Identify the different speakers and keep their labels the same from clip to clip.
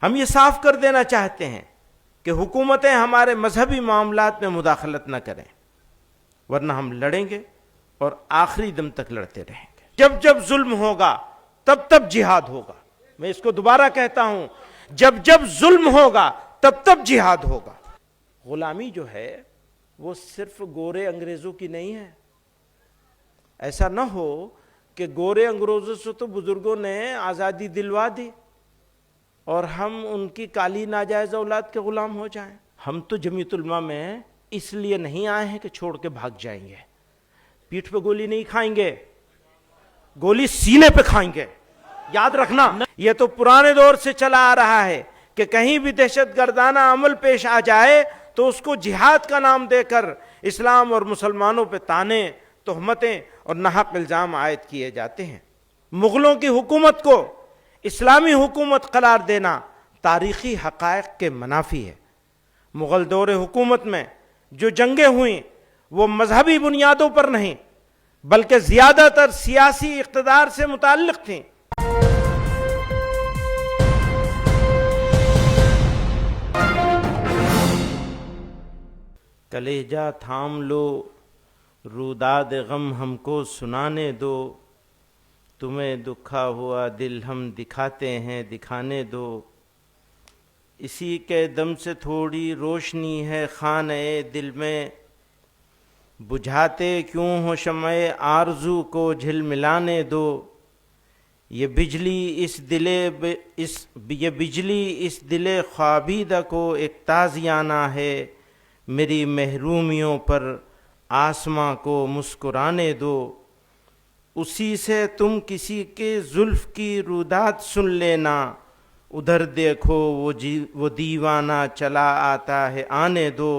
Speaker 1: ہم یہ صاف کر دینا چاہتے ہیں کہ حکومتیں ہمارے مذہبی معاملات میں مداخلت نہ کریں، ورنہ ہم لڑیں گے اور آخری دم تک لڑتے رہیں گے۔ جب جب ظلم ہوگا تب تب جہاد ہوگا۔ میں اس کو دوبارہ کہتا ہوں، جب جب ظلم ہوگا تب تب جہاد ہوگا۔ غلامی جو ہے وہ صرف گورے انگریزوں کی نہیں ہے۔ ایسا نہ ہو کہ گورے انگریزوں سے تو بزرگوں نے آزادی دلوا دی اور ہم ان کی کالی ناجائز اولاد کے غلام ہو جائیں۔ ہم تو جمیعت علماء میں اس لیے نہیں آئے ہیں کہ چھوڑ کے بھاگ جائیں گے، پیٹھ پہ گولی نہیں کھائیں گے، گولی سینے پہ کھائیں گے۔ یاد رکھنا، یہ تو پرانے دور سے چلا آ رہا ہے کہ کہیں بھی دہشت گردانہ عمل پیش آ جائے تو اس کو جہاد کا نام دے کر اسلام اور مسلمانوں پہ طعنے، تہمتیں اور ناحق الزام عائد کیے جاتے ہیں۔ مغلوں کی حکومت کو اسلامی حکومت قرار دینا تاریخی حقائق کے منافی ہے۔ مغل دور حکومت میں جو جنگیں ہوئیں وہ مذہبی بنیادوں پر نہیں بلکہ زیادہ تر سیاسی اقتدار سے متعلق تھیں۔ کلیجہ تھام لو، روداد غم ہم کو سنانے دو، تمہیں دکھا ہوا دل ہم دکھاتے ہیں دکھانے دو، اسی کے دم سے تھوڑی روشنی ہے خانہ دل میں، بجھاتے کیوں ہو شمع آرزو کو جھلملانے دو، یہ بجلی اس دل خوابیدہ کو ایک تازیانہ ہے، میری محرومیوں پر آسماں کو مسکرانے دو، اسی سے تم کسی کے زلف کی روداد سن لینا، ادھر دیکھو وہ دیوانہ چلا آتا ہے آنے دو،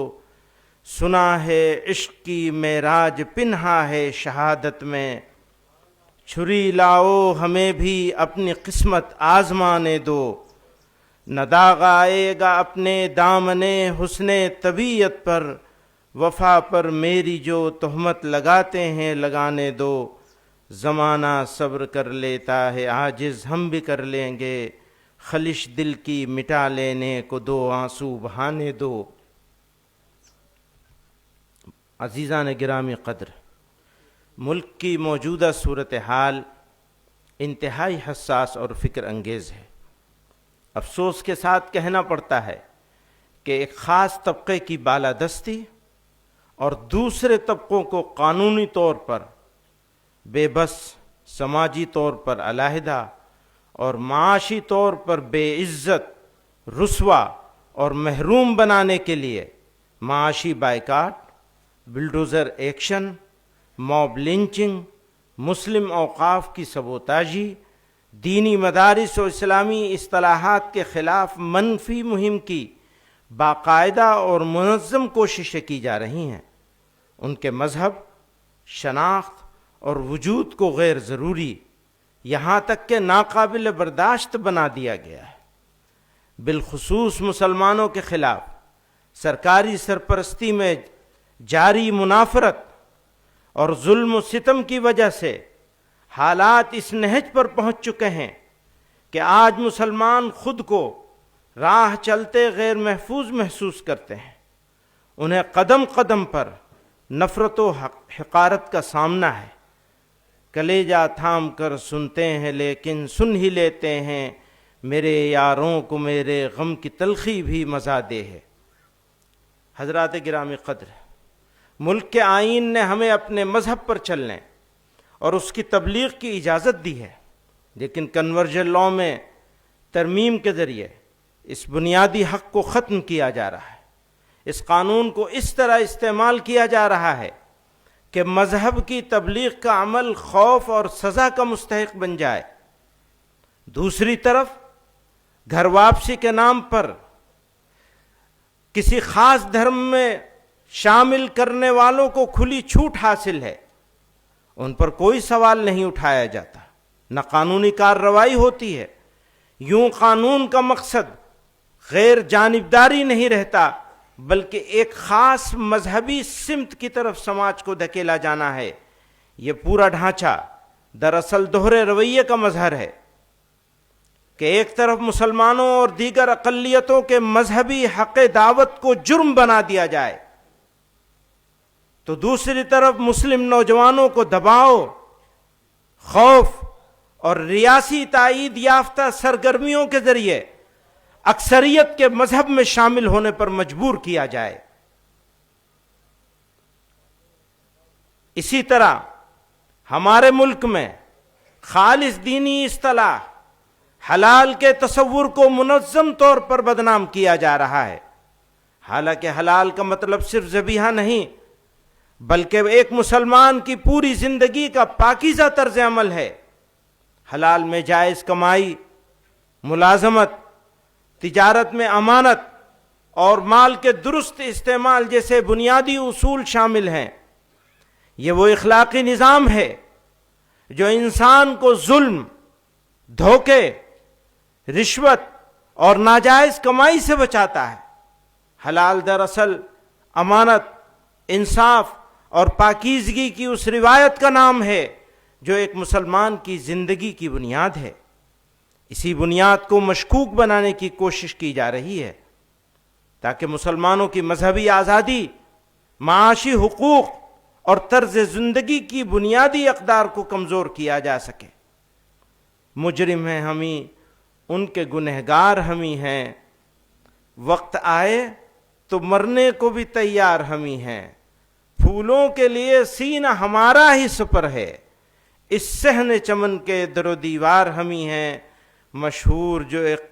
Speaker 1: سنا ہے عشق کی معراج پنہا ہے شہادت میں، چھری لاؤ ہمیں بھی اپنی قسمت آزمانے دو، نہ داغ آئے گا اپنے دامن حسن طبیعت پر، وفا پر میری جو تہمت لگاتے ہیں لگانے دو، زمانہ صبر کر لیتا ہے عاجز ہم بھی کر لیں گے، خلش دل کی مٹا لینے کو دو آنسو بہانے دو۔ عزیزان گرامی قدر، ملک کی موجودہ صورتحال انتہائی حساس اور فکر انگیز ہے۔ افسوس کے ساتھ کہنا پڑتا ہے کہ ایک خاص طبقے کی بالادستی اور دوسرے طبقوں کو قانونی طور پر بے بس، سماجی طور پر علیحدہ اور معاشی طور پر بے عزت، رسوا اور محروم بنانے کے لیے معاشی boycott, bulldozer action, mob lynching, مسلم اوقاف کی سبوتاژی، دینی مدارس و اسلامی اصطلاحات کے خلاف منفی مہم کی باقاعدہ اور منظم کوششیں کی جا رہی ہیں۔ ان کے مذہب، شناخت اور وجود کو غیر ضروری، یہاں تک کہ ناقابل برداشت بنا دیا گیا ہے۔ بالخصوص مسلمانوں کے خلاف سرکاری سرپرستی میں جاری منافرت اور ظلم و ستم کی وجہ سے حالات اس نہج پر پہنچ چکے ہیں کہ آج مسلمان خود کو راہ چلتے غیر محفوظ محسوس کرتے ہیں۔ انہیں قدم قدم پر نفرت و حقارت کا سامنا ہے۔ کلیجہ تھام کر سنتے ہیں لیکن سن ہی لیتے ہیں، میرے یاروں کو میرے غم کی تلخی بھی مزہ دے ہے۔ حضرات گرامی قدر، ملک کے آئین نے ہمیں اپنے مذہب پر چلنے اور اس کی تبلیغ کی اجازت دی ہے، لیکن کنورژن لاء میں ترمیم کے ذریعے اس بنیادی حق کو ختم کیا جا رہا ہے۔ اس قانون کو اس طرح استعمال کیا جا رہا ہے کہ مذہب کی تبلیغ کا عمل خوف اور سزا کا مستحق بن جائے۔ دوسری طرف گھر واپسی کے نام پر کسی خاص دھرم میں شامل کرنے والوں کو کھلی چھوٹ حاصل ہے، ان پر کوئی سوال نہیں اٹھایا جاتا، نہ قانونی کارروائی ہوتی ہے۔ یوں قانون کا مقصد غیر جانبداری نہیں رہتا بلکہ ایک خاص مذہبی سمت کی طرف سماج کو دھکیلا جانا ہے۔ یہ پورا ڈھانچہ دراصل دوہرے رویے کا مظہر ہے کہ ایک طرف مسلمانوں اور دیگر اقلیتوں کے مذہبی حق دعوت کو جرم بنا دیا جائے، تو دوسری طرف مسلم نوجوانوں کو دباؤ، خوف اور ریاسی تائید یافتہ سرگرمیوں کے ذریعے اکثریت کے مذہب میں شامل ہونے پر مجبور کیا جائے۔ اسی طرح ہمارے ملک میں خالص دینی اصطلاح حلال کے تصور کو منظم طور پر بدنام کیا جا رہا ہے، حالانکہ حلال کا مطلب صرف ذبیحہ نہیں بلکہ ایک مسلمان کی پوری زندگی کا پاکیزہ طرز عمل ہے۔ حلال میں جائز کمائی، ملازمت، تجارت میں امانت اور مال کے درست استعمال جیسے بنیادی اصول شامل ہیں۔ یہ وہ اخلاقی نظام ہے جو انسان کو ظلم، دھوکے، رشوت اور ناجائز کمائی سے بچاتا ہے۔ حلال دراصل امانت، انصاف اور پاکیزگی کی اس روایت کا نام ہے جو ایک مسلمان کی زندگی کی بنیاد ہے۔ اسی بنیاد کو مشکوک بنانے کی کوشش کی جا رہی ہے تاکہ مسلمانوں کی مذہبی آزادی، معاشی حقوق اور طرز زندگی کی بنیادی اقدار کو کمزور کیا جا سکے۔ مجرم ہیں ہم ہی، ان کے گنہگار ہم ہی ہیں، وقت آئے تو مرنے کو بھی تیار ہم ہی ہیں، پھولوں کے لیے سینہ ہمارا ہی سپر ہے، اس صحن چمن کے در و دیوار ہم ہی ہیں، مشہور جو ایک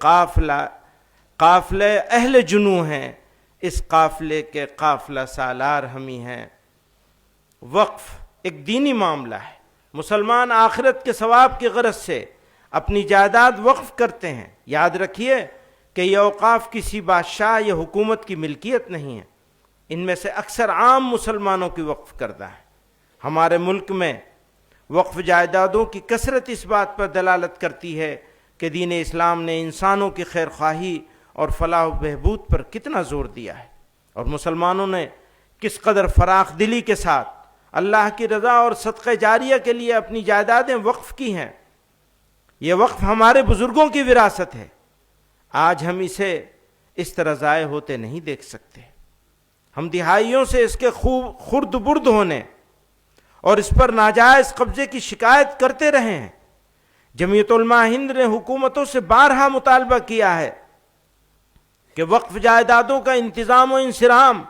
Speaker 1: قافلے اہل جنوں ہیں، اس قافلے کے قافلہ سالار ہم ہی ہیں۔ وقف ایک دینی معاملہ ہے۔ مسلمان آخرت کے ثواب کی غرض سے اپنی جائیداد وقف کرتے ہیں۔ یاد رکھیے کہ یہ اوقاف کسی بادشاہ یا حکومت کی ملکیت نہیں ہے، ان میں سے اکثر عام مسلمانوں کی وقف کردہ ہے۔ ہمارے ملک میں وقف جائیدادوں کی کثرت اس بات پر دلالت کرتی ہے کہ دین اسلام نے انسانوں کی خیر خواہی اور فلاح و بہبود پر کتنا زور دیا ہے، اور مسلمانوں نے کس قدر فراخ دلی کے ساتھ اللہ کی رضا اور صدقہ جاریہ کے لیے اپنی جائیدادیں وقف کی ہیں۔ یہ وقف ہمارے بزرگوں کی وراثت ہے، آج ہم اسے اس طرح ضائع ہوتے نہیں دیکھ سکتے۔ ہم دہائیوں سے اس کے خوب خرد برد ہونے اور اس پر ناجائز قبضے کی شکایت کرتے رہے ہیں۔ جمعیت علماء ہند نے حکومتوں سے بارہا مطالبہ کیا ہے کہ وقف جائیدادوں کا انتظام و انصرام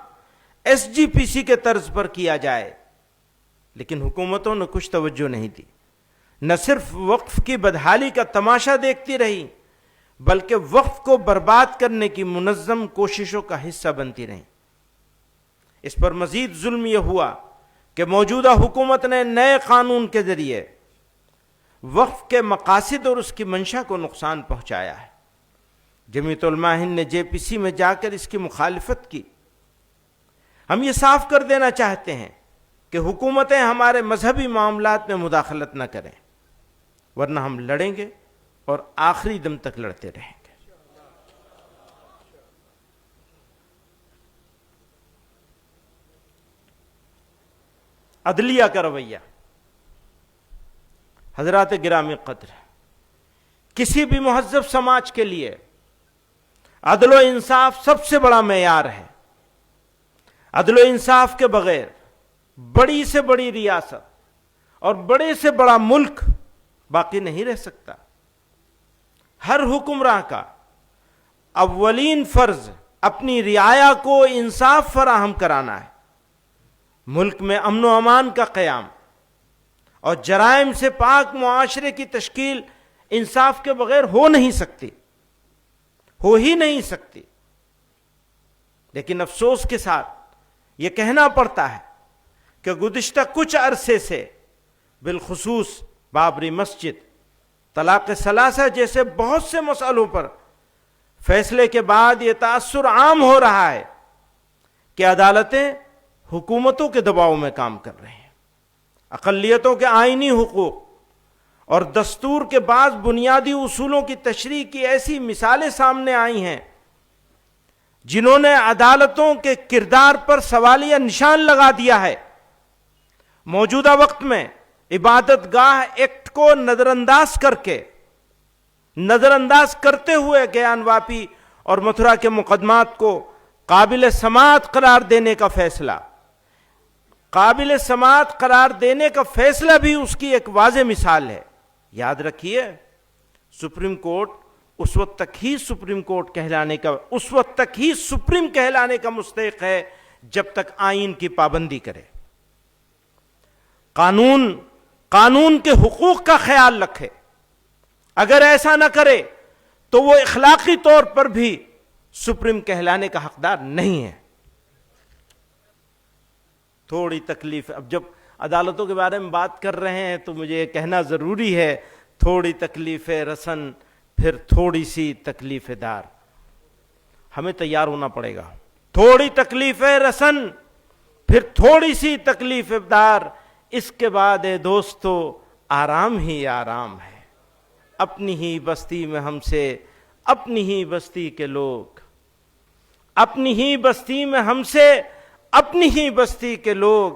Speaker 1: SGPC کے طرز پر کیا جائے، لیکن حکومتوں نے کچھ توجہ نہیں دی، نہ صرف وقف کی بدحالی کا تماشا دیکھتی رہی بلکہ وقف کو برباد کرنے کی منظم کوششوں کا حصہ بنتی رہیں۔ اس پر مزید ظلم یہ ہوا کہ موجودہ حکومت نے نئے قانون کے ذریعے وقف کے مقاصد اور اس کی منشا کو نقصان پہنچایا ہے۔ جمعیت علماء ہند نے JPC میں جا کر اس کی مخالفت کی۔ ہم یہ صاف کر دینا چاہتے ہیں کہ حکومتیں ہمارے مذہبی معاملات میں مداخلت نہ کریں، ورنہ ہم لڑیں گے اور آخری دم تک لڑتے رہیں گے۔ عدلیہ کا رویہ، حضرات گرامی قدر، کسی بھی مہذب سماج کے لیے عدل و انصاف سب سے بڑا معیار ہے۔ عدل و انصاف کے بغیر بڑی سے بڑی ریاست اور بڑے سے بڑا ملک باقی نہیں رہ سکتا۔ ہر حکمراں کا اولین فرض اپنی رعایا کو انصاف فراہم کرانا ہے۔ ملک میں امن و امان کا قیام اور جرائم سے پاک معاشرے کی تشکیل انصاف کے بغیر ہو نہیں سکتی، ہو ہی نہیں سکتی۔ لیکن افسوس کے ساتھ یہ کہنا پڑتا ہے کہ گزشتہ کچھ عرصے سے بالخصوص بابری مسجد، طلاق ثلاثہ جیسے بہت سے مسئلوں پر فیصلے کے بعد یہ تاثر عام ہو رہا ہے کہ عدالتیں حکومتوں کے دباؤ میں کام کر رہے ہیں۔ اقلیتوں کے آئینی حقوق اور دستور کے بعض بنیادی اصولوں کی تشریح کی ایسی مثالیں سامنے آئی ہیں جنہوں نے عدالتوں کے کردار پر سوالیہ نشان لگا دیا ہے۔ موجودہ وقت میں عبادت گاہ ایکٹ کو نظر انداز کر کے نظر انداز کرتے ہوئے گیان واپی اور متھرا کے مقدمات کو قابل سماعت قرار دینے کا فیصلہ، قابل سماعت قرار دینے کا فیصلہ بھی اس کی ایک واضح مثال ہے۔ یاد رکھیے، سپریم کورٹ اس وقت تک ہی سپریم کورٹ کہلانے کا، اس وقت تک ہی سپریم کہلانے کا مستحق ہے جب تک آئین کی پابندی کرے، قانون کے حقوق کا خیال رکھے۔ اگر ایسا نہ کرے تو وہ اخلاقی طور پر بھی سپریم کہلانے کا حقدار نہیں ہے۔ تھوڑی تکلیف، اب جب عدالتوں کے بارے میں بات کر رہے ہیں تو مجھے یہ کہنا ضروری ہے، تھوڑی تکلیف رسن پھر تھوڑی سی تکلیف دار، ہمیں تیار ہونا پڑے گا۔ تھوڑی تکلیف رسن پھر تھوڑی سی تکلیف دار، اس کے بعد دوستو آرام ہی آرام ہے۔ اپنی ہی بستی میں ہم سے، اپنی ہی بستی کے لوگ، اپنی ہی بستی میں ہم سے، اپنی ہی بستی کے لوگ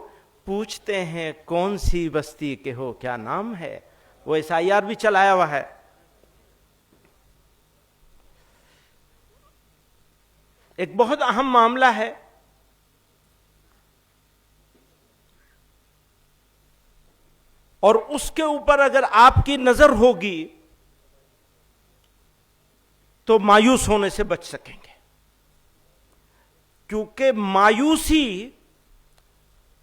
Speaker 1: پوچھتے ہیں کون سی بستی کے ہو، کیا نام ہے؟ وہ SIR بھی چلایا ہوا ہے۔ ایک بہت اہم معاملہ ہے، اور اس کے اوپر اگر آپ کی نظر ہوگی تو مایوس ہونے سے بچ سکیں گے، کیونکہ مایوسی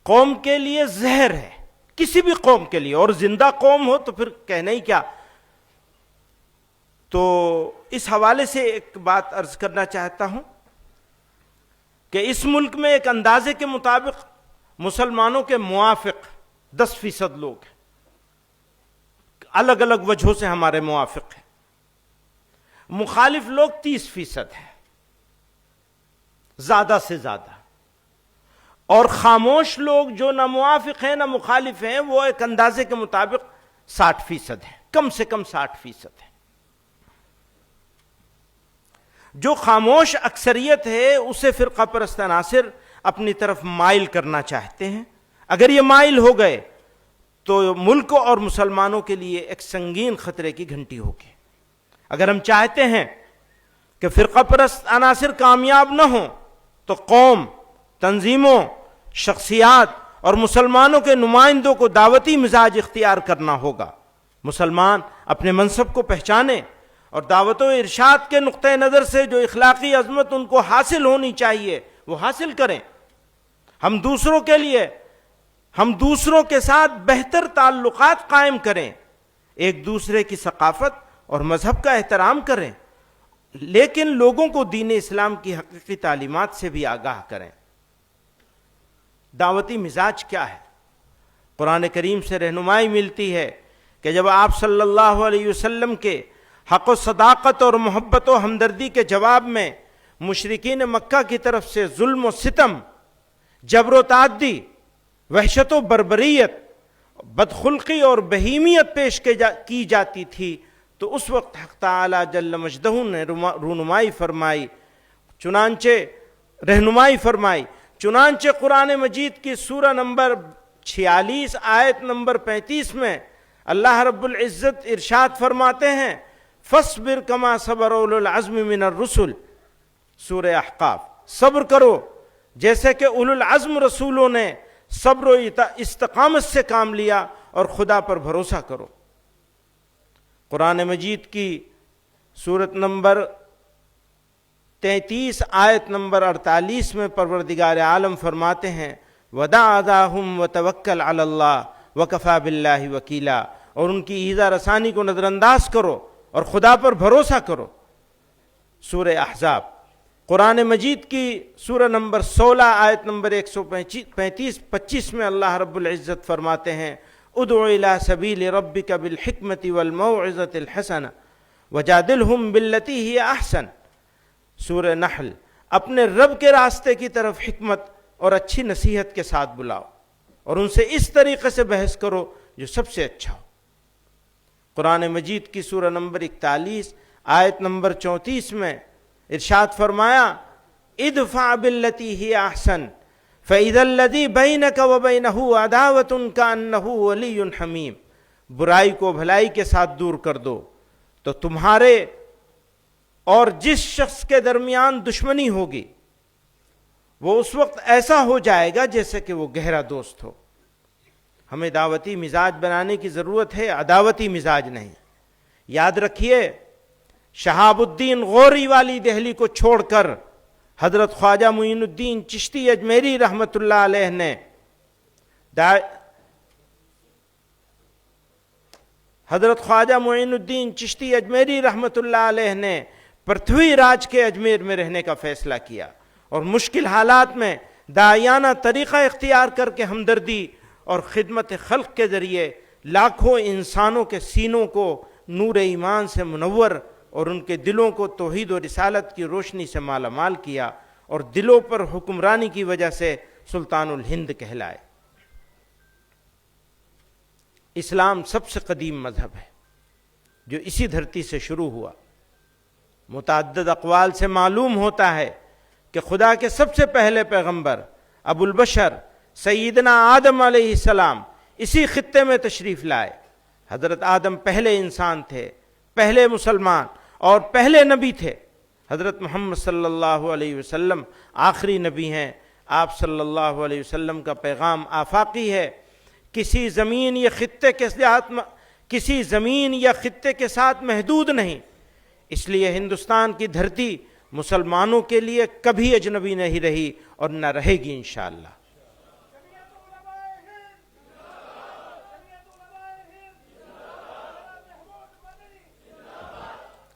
Speaker 1: قوم کے لیے زہر ہے، کسی بھی قوم کے لیے، اور زندہ قوم ہو تو پھر کہنا ہی کیا۔ تو اس حوالے سے ایک بات عرض کرنا چاہتا ہوں کہ اس ملک میں ایک اندازے کے مطابق مسلمانوں کے موافق 10% لوگ ہیں، الگ الگ وجہوں سے ہمارے موافق ہیں، مخالف لوگ 30% ہیں زیادہ سے زیادہ، اور خاموش لوگ جو نہ موافق ہیں نہ مخالف ہیں وہ ایک اندازے کے مطابق 60% ہیں، کم سے کم 60% ہیں۔ جو خاموش اکثریت ہے اسے فرقہ پرست عناصر اپنی طرف مائل کرنا چاہتے ہیں۔ اگر یہ مائل ہو گئے تو ملک اور مسلمانوں کے لیے ایک سنگین خطرے کی گھنٹی ہوگی۔ اگر ہم چاہتے ہیں کہ فرقہ پرست عناصر کامیاب نہ ہوں تو قوم، تنظیموں، شخصیات اور مسلمانوں کے نمائندوں کو دعوتی مزاج اختیار کرنا ہوگا۔ مسلمان اپنے منصب کو پہچانے اور دعوت و ارشاد کے نقطہ نظر سے جو اخلاقی عظمت ان کو حاصل ہونی چاہیے وہ حاصل کریں۔ ہم دوسروں کے ساتھ بہتر تعلقات قائم کریں، ایک دوسرے کی ثقافت اور مذہب کا احترام کریں، لیکن لوگوں کو دین اسلام کی حقیقی تعلیمات سے بھی آگاہ کریں۔ دعوتی مزاج کیا ہے؟ قرآن کریم سے رہنمائی ملتی ہے کہ جب آپ صلی اللہ علیہ وسلم کے حق و صداقت اور محبت و ہمدردی کے جواب میں مشرکین مکہ کی طرف سے ظلم و ستم، جبر و تعدی، وحشت و بربریت، بدخلقی اور بہیمیت پیش کی جاتی تھی، تو اس وقت حق تعالی جل مجدہ نے رہنمائی فرمائی۔ چنانچہ قرآن مجید کی سورہ نمبر 46 آیت نمبر 35 میں اللہ رب العزت ارشاد فرماتے ہیں، فَاصْبِرْ كَمَا صَبَرَ أُولُو الْعَزْمِ مِنَ الرُّسُلِ، سورہ احقاف، صبر کرو جیسے کہ اولو العزم رسولوں نے صبر و استقامت سے کام لیا، اور خدا پر بھروسہ کرو۔ قرآن مجید کی سورت نمبر 33 آیت نمبر 48 میں پروردگار عالم فرماتے ہیں، وَدَعْ أَذَاهُمْ وَتَوَكَّلْ عَلَى اللَّهِ وَكَفَى بِاللَّهِ وَكِيلًا، اور ان کی ایذا رسانی کو نظر انداز کرو اور خدا پر بھروسہ کرو۔ سورہ احزاب، قرآن مجید کی سورہ نمبر 16 آیت نمبر 135 میں اللہ رب العزت فرماتے ہیں، ادع الی سبیل ربک بالحکمت والموعظۃ الحسنہ وجادلہم باللتی ہی احسن۔ سورہ نحل، اپنے رب کے راستے کی طرف حکمت اور اچھی نصیحت کے ساتھ بلاؤ، اور ان سے اس طریقے سے بحث کرو جو سب سے اچھا ہو۔ قرآن مجید کی سورہ نمبر 41 آیت نمبر 34 میں ارشاد فرمایا، ادفع باللتی ہی احسن فَإِذَا الَّذِي بَيْنَكَ وَبَيْنَهُ عَدَاوَةٌ كَأَنَّهُ وَلِيٌّ حَمِيمٌ، برائی کو بھلائی کے ساتھ دور کر دو تو تمہارے اور جس شخص کے درمیان دشمنی ہوگی وہ اس وقت ایسا ہو جائے گا جیسے کہ وہ گہرا دوست ہو۔ ہمیں دعوتی مزاج بنانے کی ضرورت ہے، عداوتی مزاج نہیں۔ یاد رکھیے، شہاب الدین غوری والی دہلی کو چھوڑ کر حضرت خواجہ معین الدین چشتی اجمیری رحمۃ اللہ علیہ نے حضرت خواجہ معین الدین چشتی اجمیری رحمۃ اللہ علیہ نے پرتھوی راج کے اجمیر میں رہنے کا فیصلہ کیا، اور مشکل حالات میں داعیانہ طریقہ اختیار کر کے ہمدردی اور خدمت خلق کے ذریعے لاکھوں انسانوں کے سینوں کو نور ایمان سے منور اور ان کے دلوں کو توحید و رسالت کی روشنی سے مالا مال کیا، اور دلوں پر حکمرانی کی وجہ سے سلطان الہند کہلائے۔ اسلام سب سے قدیم مذہب ہے جو اسی دھرتی سے شروع ہوا۔ متعدد اقوال سے معلوم ہوتا ہے کہ خدا کے سب سے پہلے پیغمبر ابو البشر سیدنا آدم علیہ السلام اسی خطے میں تشریف لائے۔ حضرت آدم پہلے انسان تھے، پہلے مسلمان اور پہلے نبی تھے۔ حضرت محمد صلی اللہ علیہ وسلم آخری نبی ہیں۔ آپ صلی اللہ علیہ وسلم کا پیغام آفاقی ہے، کسی زمین یا خطے کے ساتھ محدود نہیں۔ اس لیے ہندوستان کی دھرتی مسلمانوں کے لیے کبھی اجنبی نہیں رہی اور نہ رہے گی انشاءاللہ۔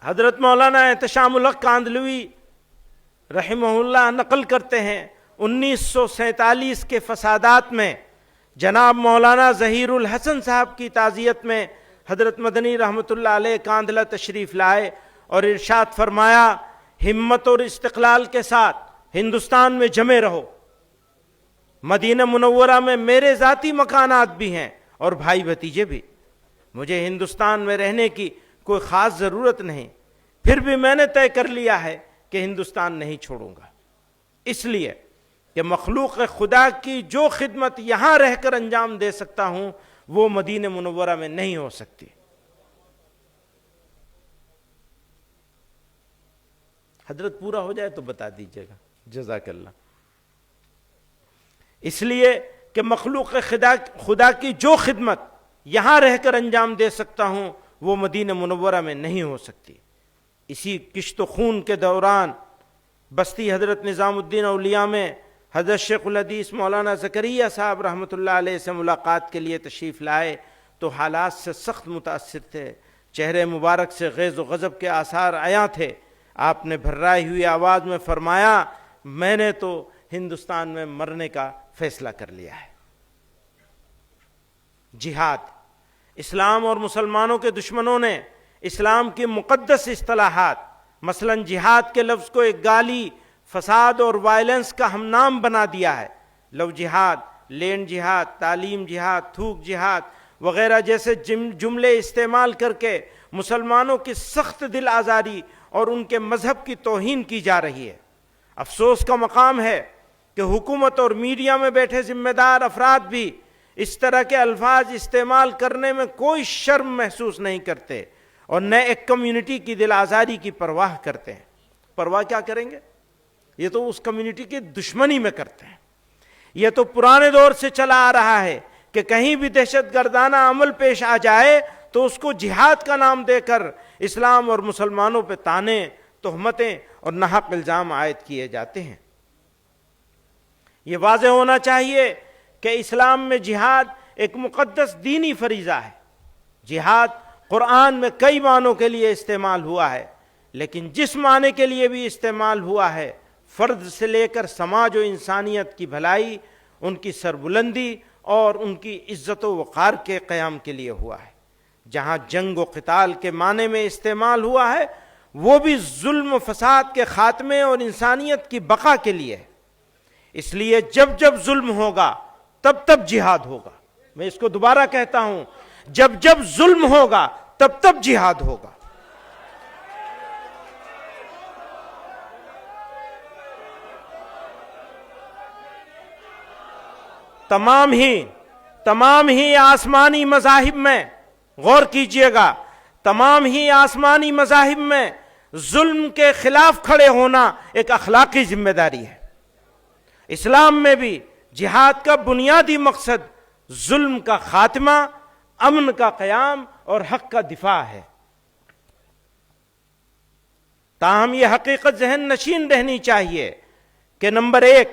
Speaker 1: حضرت مولانا احتشام الحق کاندھلوی رحمہ اللہ نقل کرتے ہیں 1947 کے فسادات میں جناب مولانا ظہیر الحسن صاحب کی تعزیت میں حضرت مدنی رحمۃ اللہ علیہ کاندھلہ تشریف لائے اور ارشاد فرمایا، ہمت اور استقلال کے ساتھ ہندوستان میں جمے رہو۔ مدینہ منورہ میں میرے ذاتی مکانات بھی ہیں اور بھائی بھتیجے بھی، مجھے ہندوستان میں رہنے کی کوئی خاص ضرورت نہیں، پھر بھی میں نے طے کر لیا ہے کہ ہندوستان نہیں چھوڑوں گا، اس لیے کہ مخلوق خدا کی جو خدمت یہاں رہ کر انجام دے سکتا ہوں وہ مدینہ منورہ میں نہیں ہو سکتی۔ حضرت پورا ہو جائے تو بتا دیجیے گا، جزاک اللہ۔ اس لیے کہ مخلوق خدا کی جو خدمت یہاں رہ کر انجام دے سکتا ہوں وہ مدینہ منورہ میں نہیں ہو سکتی۔ اسی کشت و خون کے دوران بستی حضرت نظام الدین اولیاء میں حضرت شیخ الحدیث مولانا زکریا صاحب رحمۃ اللہ علیہ سے ملاقات کے لیے تشریف لائے تو حالات سے سخت متاثر تھے، چہرے مبارک سے غیظ و غضب کے آثار عیاں تھے۔ آپ نے بھررائی ہوئی آواز میں فرمایا، میں نے تو ہندوستان میں مرنے کا فیصلہ کر لیا ہے۔ جہاد، اسلام اور مسلمانوں کے دشمنوں نے اسلام کی مقدس اصطلاحات مثلا جہاد کے لفظ کو ایک گالی، فساد اور وائلنس کا ہم نام بنا دیا ہے۔ لو جہاد، لینڈ جہاد، تعلیم جہاد، تھوک جہاد وغیرہ جیسے جملے استعمال کر کے مسلمانوں کی سخت دل آزاری اور ان کے مذہب کی توہین کی جا رہی ہے۔ افسوس کا مقام ہے کہ حکومت اور میڈیا میں بیٹھے ذمہ دار افراد بھی اس طرح کے الفاظ استعمال کرنے میں کوئی شرم محسوس نہیں کرتے اور نہ ایک کمیونٹی کی دل آزاری کی پرواہ کرتے ہیں۔ پرواہ کیا کریں گے؟ یہ تو اس کمیونٹی کی دشمنی میں کرتے ہیں۔ یہ تو پرانے دور سے چلا آ رہا ہے کہ کہیں بھی دہشت گردانہ عمل پیش آ جائے تو اس کو جہاد کا نام دے کر اسلام اور مسلمانوں پہ طعنے، تہمتیں اور ناحق الزام عائد کیے جاتے ہیں۔ یہ واضح ہونا چاہیے کہ اسلام میں جہاد ایک مقدس دینی فریضہ ہے۔ جہاد قرآن میں کئی معنوں کے لیے استعمال ہوا ہے، لیکن جس معنی کے لیے بھی استعمال ہوا ہے فرد سے لے کر سماج و انسانیت کی بھلائی، ان کی سربلندی اور ان کی عزت و وقار کے قیام کے لیے ہوا ہے۔ جہاں جنگ و قتال کے معنی میں استعمال ہوا ہے وہ بھی ظلم و فساد کے خاتمے اور انسانیت کی بقا کے لیے ہے۔ اس لیے جب جب ظلم ہوگا تب تب جہاد ہوگا۔ میں اس کو دوبارہ کہتا ہوں، جب جب ظلم ہوگا تب تب جہاد ہوگا۔ تمام ہی آسمانی مذاہب میں غور کیجئے گا، تمام ہی آسمانی مذاہب میں ظلم کے خلاف کھڑے ہونا ایک اخلاقی ذمہ داری ہے۔ اسلام میں بھی جہاد کا بنیادی مقصد ظلم کا خاتمہ، امن کا قیام اور حق کا دفاع ہے۔ تاہم یہ حقیقت ذہن نشین رہنی چاہیے کہ نمبر 1،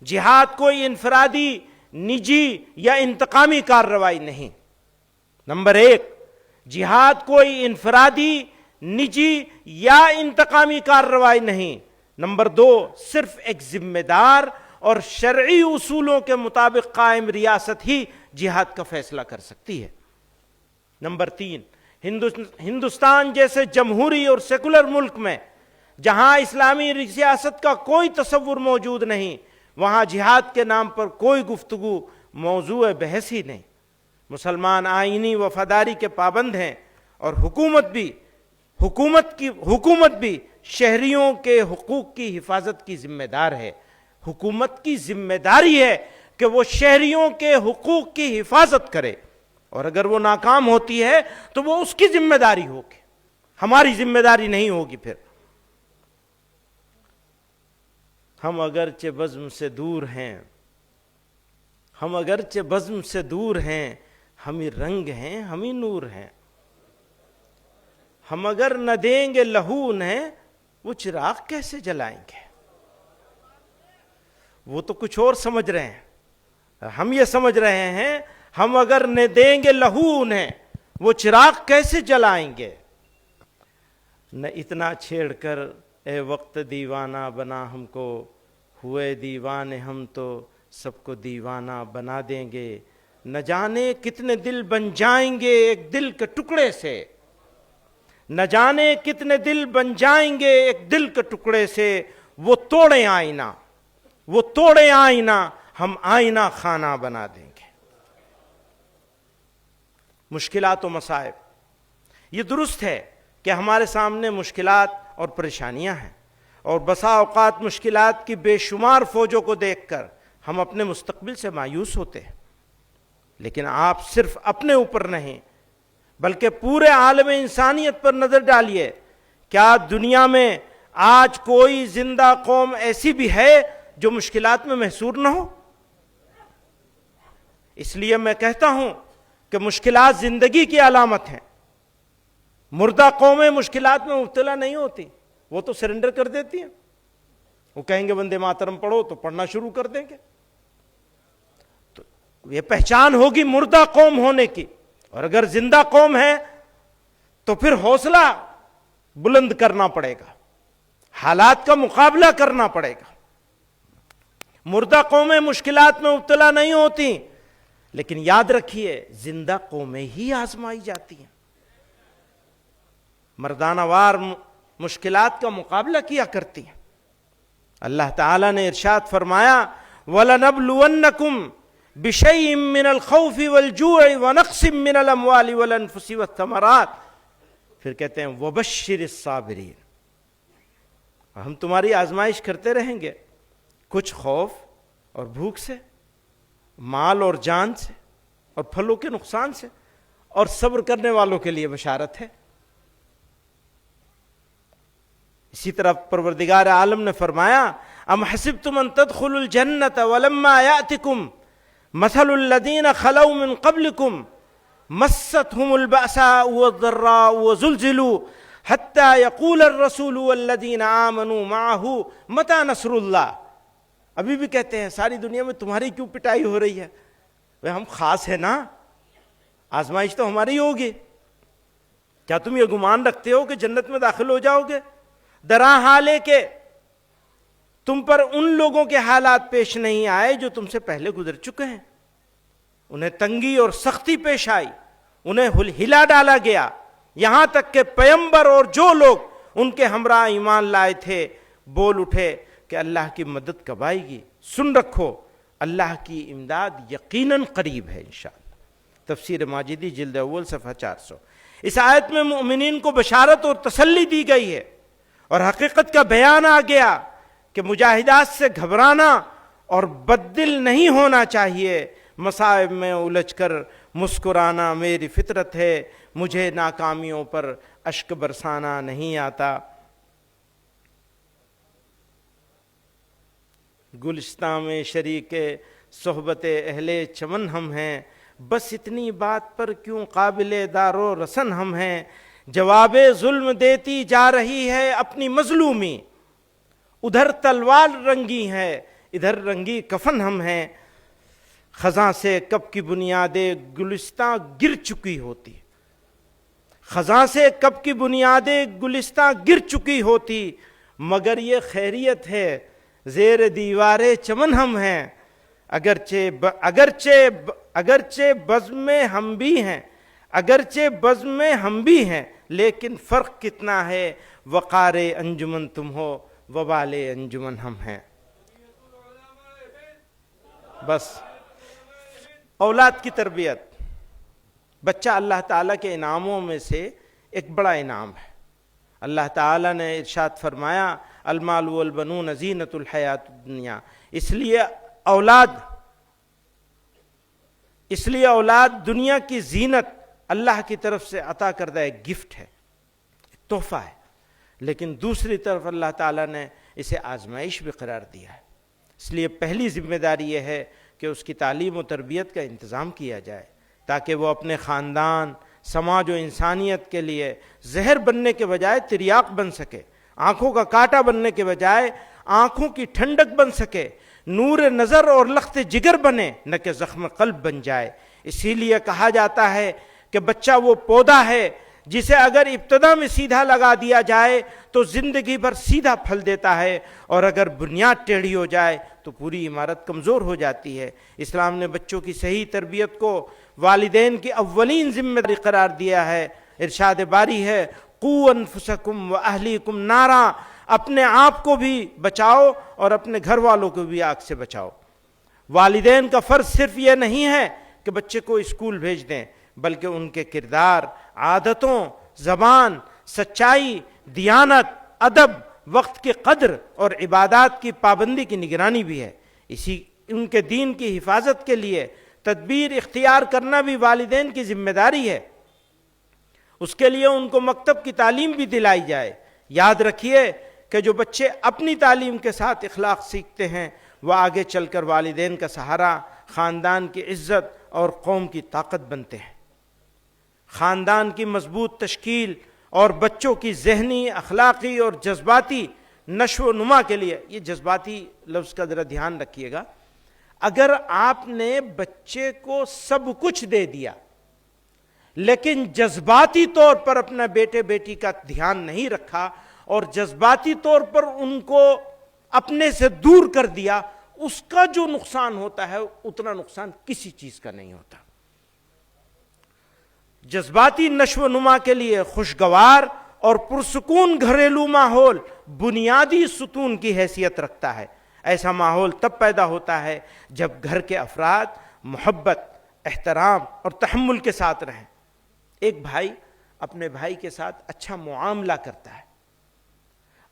Speaker 1: جہاد کوئی انفرادی، نجی یا انتقامی کارروائی نہیں۔ نمبر 1، جہاد کوئی انفرادی، نجی یا انتقامی کارروائی نہیں۔ نمبر 2، صرف ایک ذمہ دار اور شرعی اصولوں کے مطابق قائم ریاست ہی جہاد کا فیصلہ کر سکتی ہے۔ نمبر 3، ہندوستان جیسے جمہوری اور سیکولر ملک میں جہاں اسلامی سیاست کا کوئی تصور موجود نہیں، وہاں جہاد کے نام پر کوئی گفتگو موضوع بحث ہی نہیں۔ مسلمان آئینی وفاداری کے پابند ہیں اور حکومت بھی شہریوں کے حقوق کی حفاظت کی ذمہ دار ہے۔ حکومت کی ذمہ داری ہے کہ وہ شہریوں کے حقوق کی حفاظت کرے، اور اگر وہ ناکام ہوتی ہے تو وہ اس کی ذمہ داری ہوگی، ہماری ذمہ داری نہیں ہوگی۔ پھر ہم اگرچہ بزم سے دور ہیں، ہم ہی رنگ ہیں، ہم ہی نور ہیں۔ ہم اگر نہ دیں گے لہو انہیں، وہ چراغ کیسے جلائیں گے؟ وہ تو کچھ اور سمجھ رہے ہیں، ہم یہ سمجھ رہے ہیں ہم اگر نہ دیں گے لہو انہیں، وہ چراغ کیسے جلائیں گے؟ نہ اتنا چھیڑ کر اے وقت دیوانہ بنا ہم کو، ہوئے دیوانے ہم تو سب کو دیوانہ بنا دیں گے۔ نہ جانے کتنے دل بن جائیں گے ایک دل کے ٹکڑے سے، نہ جانے کتنے دل بن جائیں گے ایک دل کے ٹکڑے سے۔ وہ توڑیں آئینہ، ہم آئینہ خانہ بنا دیں گے۔ مشکلات و مصائب، یہ درست ہے کہ ہمارے سامنے مشکلات اور پریشانیاں ہیں، اور بسا اوقات مشکلات کی بے شمار فوجوں کو دیکھ کر ہم اپنے مستقبل سے مایوس ہوتے ہیں، لیکن آپ صرف اپنے اوپر نہیں بلکہ پورے عالم انسانیت پر نظر ڈالیے۔ کیا دنیا میں آج کوئی زندہ قوم ایسی بھی ہے جو مشکلات میں محصور نہ ہو؟ اس لیے میں کہتا ہوں کہ مشکلات زندگی کی علامت ہیں۔ مردہ قومیں مشکلات میں مبتلا نہیں ہوتی، وہ تو سرنڈر کر دیتی ہیں۔ وہ کہیں گے وندے ماترم پڑھو تو پڑھنا شروع کر دیں گے۔ تو یہ پہچان ہوگی مردہ قوم ہونے کی، اور اگر زندہ قوم ہے تو پھر حوصلہ بلند کرنا پڑے گا، حالات کا مقابلہ کرنا پڑے گا۔ مردہ قومیں مشکلات میں مبتلا نہیں ہوتی، لیکن یاد رکھیے زندہ قومیں ہی آزمائی جاتی ہیں۔ مردانہ وار مشکلات کا مقابلہ کیا کرتی ہیں۔ اللہ تعالیٰ نے ارشاد فرمایا وَلَنَبْلُوَنَّكُمْ بِشَيْءٍ مِّنَ الْخَوْفِ وَالْجُوعِ وَنَقْصٍ مِّنَ الْأَمْوَالِ وَالْأَنفُسِ وَالثَّمَرَاتِ، پھر کہتے ہیں وَبَشِّرِ الصَّابِرِينَ، ہم تمہاری آزمائش کرتے رہیں گے، کچھ خوف اور بھوک سے، مال اور جان سے، اور پھلوں کے نقصان سے، اور صبر کرنے والوں کے لیے بشارت ہے۔ اسی طرح پروردگار عالم نے فرمایا ام حسبتم ان تدخلوا الجنة ولما يأتكم مثل الذين خلوا من قبلكم مستهم البأساء والضراء وزلزلوا حتى يقول الرسول والذين آمنوا معه متى نصر الله۔ ابھی بھی کہتے ہیں ساری دنیا میں تمہاری کیوں پٹائی ہو رہی ہے؟ ہم خاص ہیں نا، آزمائش تو ہماری ہوگی۔ کیا تم یہ گمان رکھتے ہو کہ جنت میں داخل ہو جاؤ گے؟ درا حال ہے کہ تم پر ان لوگوں کے حالات پیش نہیں آئے جو تم سے پہلے گزر چکے ہیں۔ انہیں تنگی اور سختی پیش آئی، انہیں ہلا ڈالا گیا، یہاں تک کہ پیغمبر اور جو لوگ ان کے ہمراہ ایمان لائے تھے بول اٹھے کہ اللہ کی مدد کب آئے گی؟ سن رکھو اللہ کی امداد یقیناً قریب ہے انشاءاللہ۔ تفسیر ماجدی جلد اول صفحہ 400۔ اس آیت میں مومنین کو بشارت اور تسلی دی گئی ہے، اور حقیقت کا بیان آ گیا کہ مجاہدات سے گھبرانا اور بددل نہیں ہونا چاہیے، مصائب میں الجھ کر مسکرانا میری فطرت ہے، مجھے ناکامیوں پر اشک برسانا نہیں آتا۔ گلستان میں شریک صحبت اہل چمن ہم ہیں، بس اتنی بات پر کیوں قابل دار و رسن ہم ہیں۔ جواب ظلم دیتی جا رہی ہے اپنی مظلومی، ادھر تلوار رنگی ہے ادھر رنگی کفن ہم ہیں۔ خزاں سے کب کی بنیادیں گلستاں گر چکی ہوتی، خزاں سے کب کی بنیادیں گلستاں گر چکی ہوتی، مگر یہ خیریت ہے زیر دیوار چمن ہم ہیں۔ اگرچہ بزم میں ہم بھی ہیں، اگرچہ بزم میں ہم بھی ہیں، لیکن فرق کتنا ہے، وقار انجمن تم ہو وبال انجمن ہم ہیں۔ بس اولاد کی تربیت، بچہ اللہ تعالیٰ کے انعاموں میں سے ایک بڑا انعام ہے۔ اللہ تعالیٰ نے ارشاد فرمایا المال والبنون زینت الحیات الدنیا، اس لیے اولاد دنیا کی زینت اللہ کی طرف سے عطا کردہ ایک گفٹ ہے، ایک تحفہ ہے، لیکن دوسری طرف اللہ تعالیٰ نے اسے آزمائش بھی قرار دیا ہے۔ اس لیے پہلی ذمہ داری یہ ہے کہ اس کی تعلیم و تربیت کا انتظام کیا جائے تاکہ وہ اپنے خاندان، سماج و انسانیت کے لیے زہر بننے کے بجائے تریاق بن سکے، آنکھوں کا کانٹا بننے کے بجائے آنکھوں کی ٹھنڈک بن سکے، نور نظر اور لخت جگر بنے نہ کہ زخم قلب بن جائے۔ اسی لیے کہا جاتا ہے کہ بچہ وہ پودا ہے جسے اگر ابتدا میں سیدھا لگا دیا جائے تو زندگی بھر سیدھا پھل دیتا ہے، اور اگر بنیاد ٹیڑھی ہو جائے تو پوری عمارت کمزور ہو جاتی ہے۔ اسلام نے بچوں کی صحیح تربیت کو والدین کی اولین ذمہ داری قرار دیا ہے۔ ارشاد باری ہے قوا انفسکم واہلیکم نارا، اپنے آپ کو بھی بچاؤ اور اپنے گھر والوں کو بھی آگ سے بچاؤ۔ والدین کا فرض صرف یہ نہیں ہے کہ بچے کو اسکول بھیج دیں، بلکہ ان کے کردار، عادتوں، زبان، سچائی، دیانت، ادب، وقت کی قدر اور عبادات کی پابندی کی نگرانی بھی ہے۔ ان کے دین کی حفاظت کے لیے تدبیر اختیار کرنا بھی والدین کی ذمہ داری ہے۔ اس کے لیے ان کو مکتب کی تعلیم بھی دلائی جائے۔ یاد رکھیے کہ جو بچے اپنی تعلیم کے ساتھ اخلاق سیکھتے ہیں وہ آگے چل کر والدین کا سہارا، خاندان کی عزت اور قوم کی طاقت بنتے ہیں۔ خاندان کی مضبوط تشکیل اور بچوں کی ذہنی، اخلاقی اور جذباتی نشو و نما کے لیے، یہ جذباتی لفظ کا ذرا دھیان رکھیے گا، اگر آپ نے بچے کو سب کچھ دے دیا لیکن جذباتی طور پر اپنا بیٹے بیٹی کا دھیان نہیں رکھا اور جذباتی طور پر ان کو اپنے سے دور کر دیا، اس کا جو نقصان ہوتا ہے اتنا نقصان کسی چیز کا نہیں ہوتا۔ جذباتی نشو و نما کے لیے خوشگوار اور پرسکون گھریلو ماحول بنیادی ستون کی حیثیت رکھتا ہے۔ ایسا ماحول تب پیدا ہوتا ہے جب گھر کے افراد محبت، احترام اور تحمل کے ساتھ رہیں۔ ایک بھائی اپنے بھائی کے ساتھ اچھا معاملہ کرتا ہے،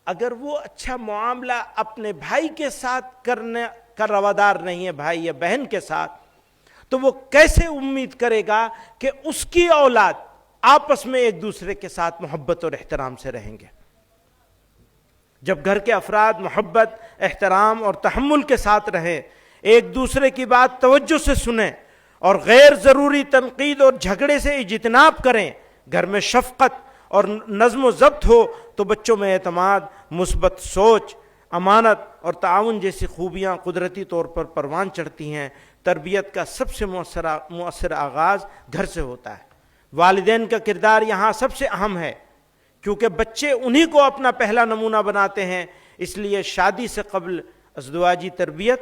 Speaker 1: اگر وہ اچھا معاملہ اپنے بھائی کے ساتھ کرنے کا روادار نہیں ہے، بھائی یا بہن کے ساتھ، تو وہ کیسے امید کرے گا کہ اس کی اولاد آپس میں ایک دوسرے کے ساتھ محبت اور احترام سے رہیں گے؟ جب گھر کے افراد محبت، احترام اور تحمل کے ساتھ رہیں، ایک دوسرے کی بات توجہ سے سنیں اور غیر ضروری تنقید اور جھگڑے سے اجتناب کریں، گھر میں شفقت اور نظم و ضبط ہو، تو بچوں میں اعتماد، مثبت سوچ، امانت اور تعاون جیسی خوبیاں قدرتی طور پر پروان چڑھتی ہیں۔ تربیت کا سب سے مؤثر آغاز گھر سے ہوتا ہے۔ والدین کا کردار یہاں سب سے اہم ہے، کیونکہ بچے انہی کو اپنا پہلا نمونہ بناتے ہیں۔ اس لیے شادی سے قبل ازدواجی تربیت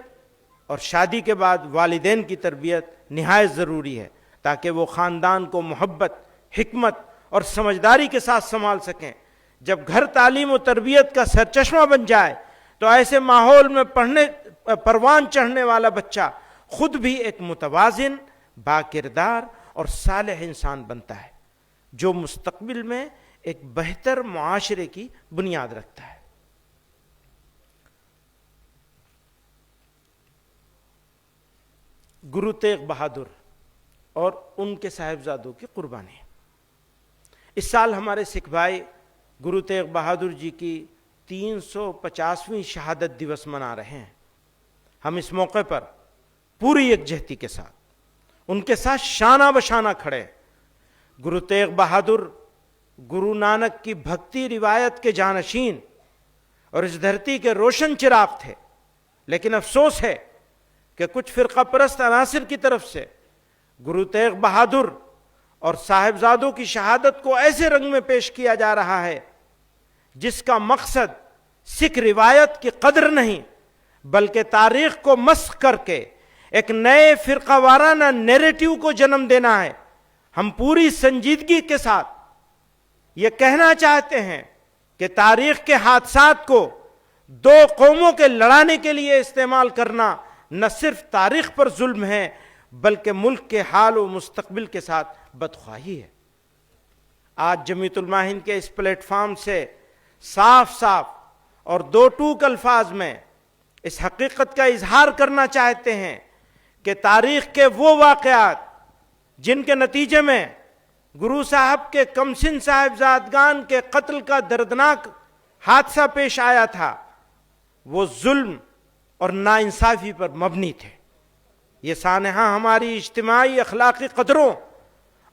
Speaker 1: اور شادی کے بعد والدین کی تربیت نہایت ضروری ہے، تاکہ وہ خاندان کو محبت، حکمت اور سمجھداری کے ساتھ سنبھال سکیں۔ جب گھر تعلیم و تربیت کا سرچشمہ بن جائے تو ایسے ماحول میں پروان چڑھنے والا بچہ خود بھی ایک متوازن، باکردار اور صالح انسان بنتا ہے، جو مستقبل میں ایک بہتر معاشرے کی بنیاد رکھتا ہے۔ گرو تیغ بہادر اور ان کے صاحبزادوں کی قربانی. اس سال ہمارے سکھ بھائی گرو تیغ بہادر جی کی 350ویں شہادت دیوس منا رہے ہیں. ہم اس موقع پر پوری یکجہتی کے ساتھ ان کے ساتھ شانہ بشانہ کھڑے. گرو تیغ بہادر گرو نانک کی بھکتی روایت کے جانشین اور اس دھرتی کے روشن چراغ تھے، لیکن افسوس ہے کہ کچھ فرقہ پرست عناصر کی طرف سے گرو تیغ بہادر اور صاحبزادوں کی شہادت کو ایسے رنگ میں پیش کیا جا رہا ہے جس کا مقصد سکھ روایت کی قدر نہیں بلکہ تاریخ کو مسخ کر کے ایک نئے فرقہ وارانہ نیریٹو کو جنم دینا ہے. ہم پوری سنجیدگی کے ساتھ یہ کہنا چاہتے ہیں کہ تاریخ کے حادثات کو دو قوموں کے لڑانے کے لیے استعمال کرنا نہ صرف تاریخ پر ظلم ہے بلکہ ملک کے حال و مستقبل کے ساتھ بدخواہی ہے. آج جمیعت علماء ہند کے اس پلیٹ فارم سے صاف صاف اور دو ٹوک الفاظ میں اس حقیقت کا اظہار کرنا چاہتے ہیں کہ تاریخ کے وہ واقعات جن کے نتیجے میں گرو صاحب کے کمسن صاحبزادگان کے قتل کا دردناک حادثہ پیش آیا تھا وہ ظلم اور ناانصافی پر مبنی تھے. یہ سانحہ ہماری اجتماعی اخلاقی قدروں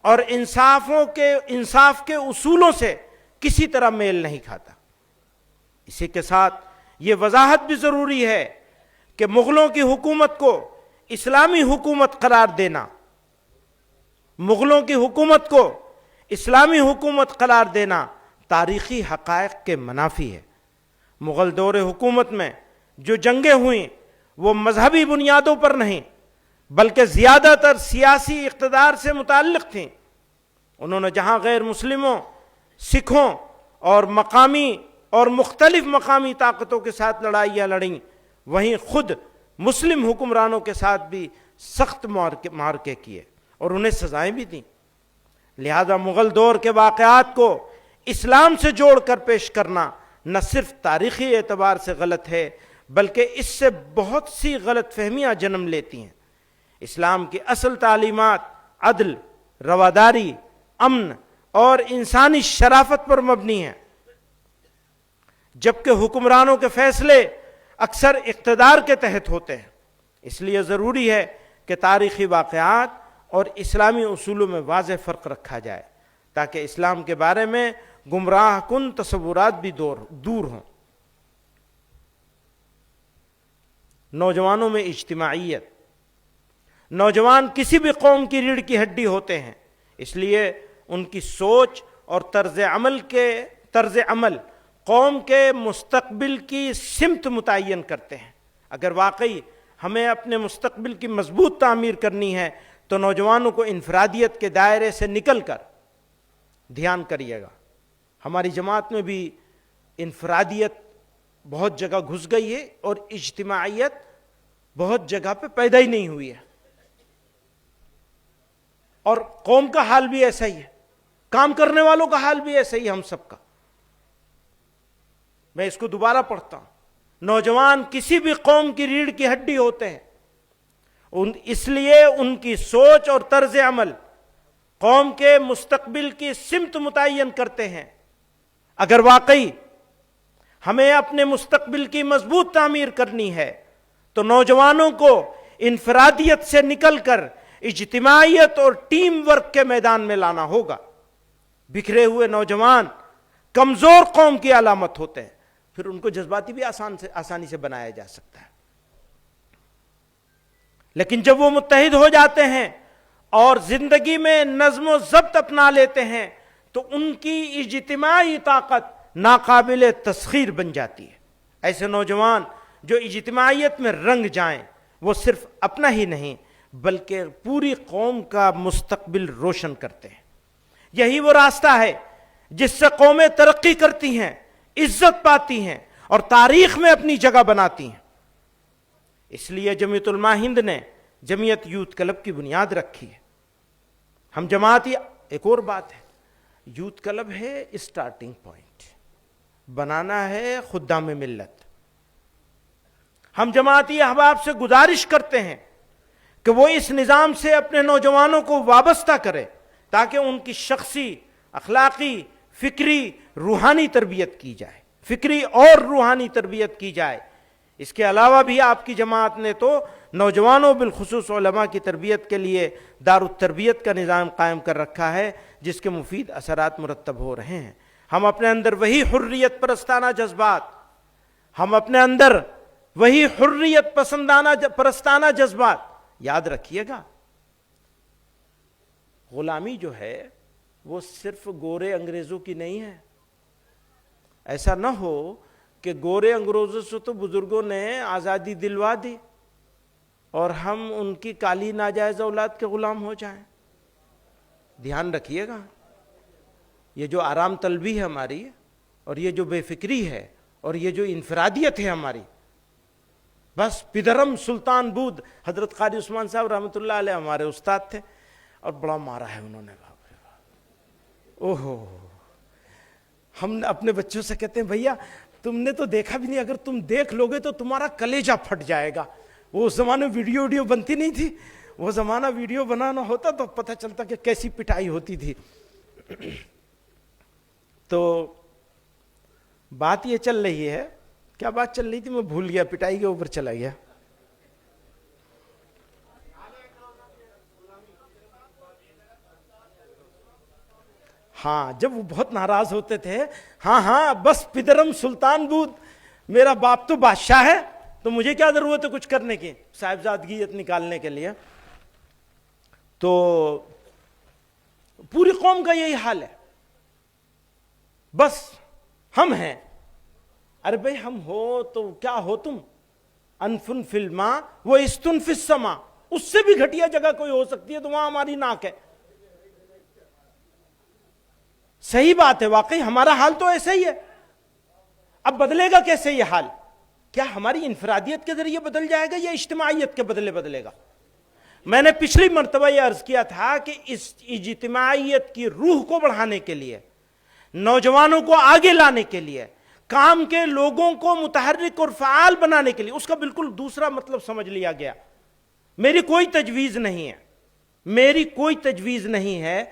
Speaker 1: اور انصاف کے اصولوں سے کسی طرح میل نہیں کھاتا. اسی کے ساتھ یہ وضاحت بھی ضروری ہے کہ مغلوں کی حکومت کو اسلامی حکومت قرار دینا تاریخی حقائق کے منافی ہے. مغل دور حکومت میں جو جنگیں ہوئیں وہ مذہبی بنیادوں پر نہیں بلکہ زیادہ تر سیاسی اقتدار سے متعلق تھیں. انہوں نے جہاں غیر مسلموں، سکھوں اور مقامی اور مختلف مقامی طاقتوں کے ساتھ لڑائیاں لڑیں وہیں خود مسلم حکمرانوں کے ساتھ بھی سخت معرکے کیے اور انہیں سزائیں بھی دیں. لہذا مغل دور کے واقعات کو اسلام سے جوڑ کر پیش کرنا نہ صرف تاریخی اعتبار سے غلط ہے بلکہ اس سے بہت سی غلط فہمیاں جنم لیتی ہیں. اسلام کی اصل تعلیمات عدل، رواداری، امن اور انسانی شرافت پر مبنی ہیں، جبکہ حکمرانوں کے فیصلے اکثر اقتدار کے تحت ہوتے ہیں. اس لیے ضروری ہے کہ تاریخی واقعات اور اسلامی اصولوں میں واضح فرق رکھا جائے تاکہ اسلام کے بارے میں گمراہ کن تصورات بھی دور ہوں. نوجوانوں میں اجتماعیت. نوجوان کسی بھی قوم کی ریڑھ کی ہڈی ہوتے ہیں، اس لیے ان کی سوچ اور طرز عمل قوم کے مستقبل کی سمت متعین کرتے ہیں. اگر واقعی ہمیں اپنے مستقبل کی مضبوط تعمیر کرنی ہے تو نوجوانوں کو انفرادیت کے دائرے سے نکل کر دھیان کریے گا. ہماری جماعت میں بھی انفرادیت بہت جگہ گھس گئی ہے اور اجتماعیت بہت جگہ پہ پیدا ہی نہیں ہوئی ہے، اور قوم کا حال بھی ایسا ہی ہے، کام کرنے والوں کا حال بھی ایسا ہی ہے، ہم سب کا. میں اس کو دوبارہ پڑھتا ہوں. نوجوان کسی بھی قوم کی ریڑھ کی ہڈی ہوتے ہیں، اس لیے ان کی سوچ اور طرز عمل قوم کے مستقبل کی سمت متعین کرتے ہیں. اگر واقعی ہمیں اپنے مستقبل کی مضبوط تعمیر کرنی ہے تو نوجوانوں کو انفرادیت سے نکل کر اجتماعیت اور ٹیم ورک کے میدان میں لانا ہوگا. بکھرے ہوئے نوجوان کمزور قوم کی علامت ہوتے ہیں، پھر ان کو جذباتی بھی آسانی سے بنایا جا سکتا ہے. لیکن جب وہ متحد ہو جاتے ہیں اور زندگی میں نظم و ضبط اپنا لیتے ہیں تو ان کی اجتماعی طاقت ناقابل تسخیر بن جاتی ہے. ایسے نوجوان جو اجتماعیت میں رنگ جائیں وہ صرف اپنا ہی نہیں بلکہ پوری قوم کا مستقبل روشن کرتے ہیں. یہی وہ راستہ ہے جس سے قومیں ترقی کرتی ہیں، عزت پاتی ہیں اور تاریخ میں اپنی جگہ بناتی ہیں. اس لیے جمیعت علماء ہند نے جمعیت یوتھ کلب کی بنیاد رکھی ہے. ہم جماعتی، ایک اور بات ہے، یوتھ کلب ہے اسٹارٹنگ پوائنٹ، بنانا ہے خدام ملت. ہم جماعتی احباب سے گزارش کرتے ہیں کہ وہ اس نظام سے اپنے نوجوانوں کو وابستہ کرے تاکہ ان کی شخصی، اخلاقی، فکری، روحانی تربیت کی جائے، فکری اور روحانی تربیت کی جائے۔ اس کے علاوہ بھی آپ کی جماعت نے تو نوجوانوں بالخصوص علماء کی تربیت کے لیے دار التربیت کا نظام قائم کر رکھا ہے، جس کے مفید اثرات مرتب ہو رہے ہیں۔ ہم اپنے اندر وہی حریت پرستانہ جذبات، ہم اپنے اندر وہی حریت پرستانہ جذبات، یاد رکھیے گا غلامی جو ہے وہ صرف گورے انگریزوں کی نہیں ہے۔ ایسا نہ ہو کہ گورے انگریزوں سے تو بزرگوں نے آزادی دلوا دی اور ہم ان کی کالی ناجائز اولاد کے غلام ہو جائیں۔ دھیان رکھیے گا، یہ جو آرام طلبی ہے ہماری، اور یہ جو بے فکری ہے، اور یہ جو انفرادیت ہے ہماری، بس پدرم سلطان بود حضرت قاری عثمان صاحب رحمۃ اللہ علیہ ہمارے استاد تھے، اور بڑا مارا ہے انہوں نے، باپ رے باپ۔ اوہو، ہم اپنے بچوں سے کہتے ہیں بھیا تم نے تو دیکھا بھی نہیں، اگر تم دیکھ لوگے تو تمہارا کلیجہ پھٹ جائے گا۔ وہ اس زمانے ویڈیو بنتی نہیں تھی، وہ زمانہ ویڈیو بنانا ہوتا تو پتہ چلتا کہ کیسی پٹائی ہوتی تھی۔ تو بات یہ چل رہی ہے، کیا بات چل رہی تھی میں بھول گیا، پٹائی کے اوپر چلا گیا۔ ہاں، جب وہ بہت ناراض ہوتے تھے، ہاں بس پدرم سلطان بود، میرا باپ تو بادشاہ ہے تو مجھے کیا ضرورت ہے کچھ کرنے کی، صاحبزادگیت نکالنے کے لیے۔ تو پوری قوم کا یہی حال ہے، بس ہم ہیں۔ ارے بھائی ہم ہو تو کیا ہو تم، انفن فی الماء و استن فی السماء، اس سے بھی گھٹیا جگہ کوئی ہو سکتی ہے تو وہاں ہماری ناک ہے۔ صحیح بات ہے، واقعی ہمارا حال تو ایسا ہی ہے۔ اب بدلے گا کیسے یہ حال؟ کیا ہماری انفرادیت کے ذریعے بدل جائے گا یا اجتماعیت کے بدلے بدلے گا؟ میں نے پچھلی مرتبہ یہ عرض کیا تھا کہ اس اجتماعیت کی روح کو بڑھانے کے لیے، نوجوانوں کو آگے لانے کے لیے، کام کے لوگوں کو متحرک اور فعال بنانے کے لیے، اس کا بالکل دوسرا مطلب سمجھ لیا گیا۔ میری کوئی تجویز نہیں ہے، میری کوئی تجویز نہیں ہے،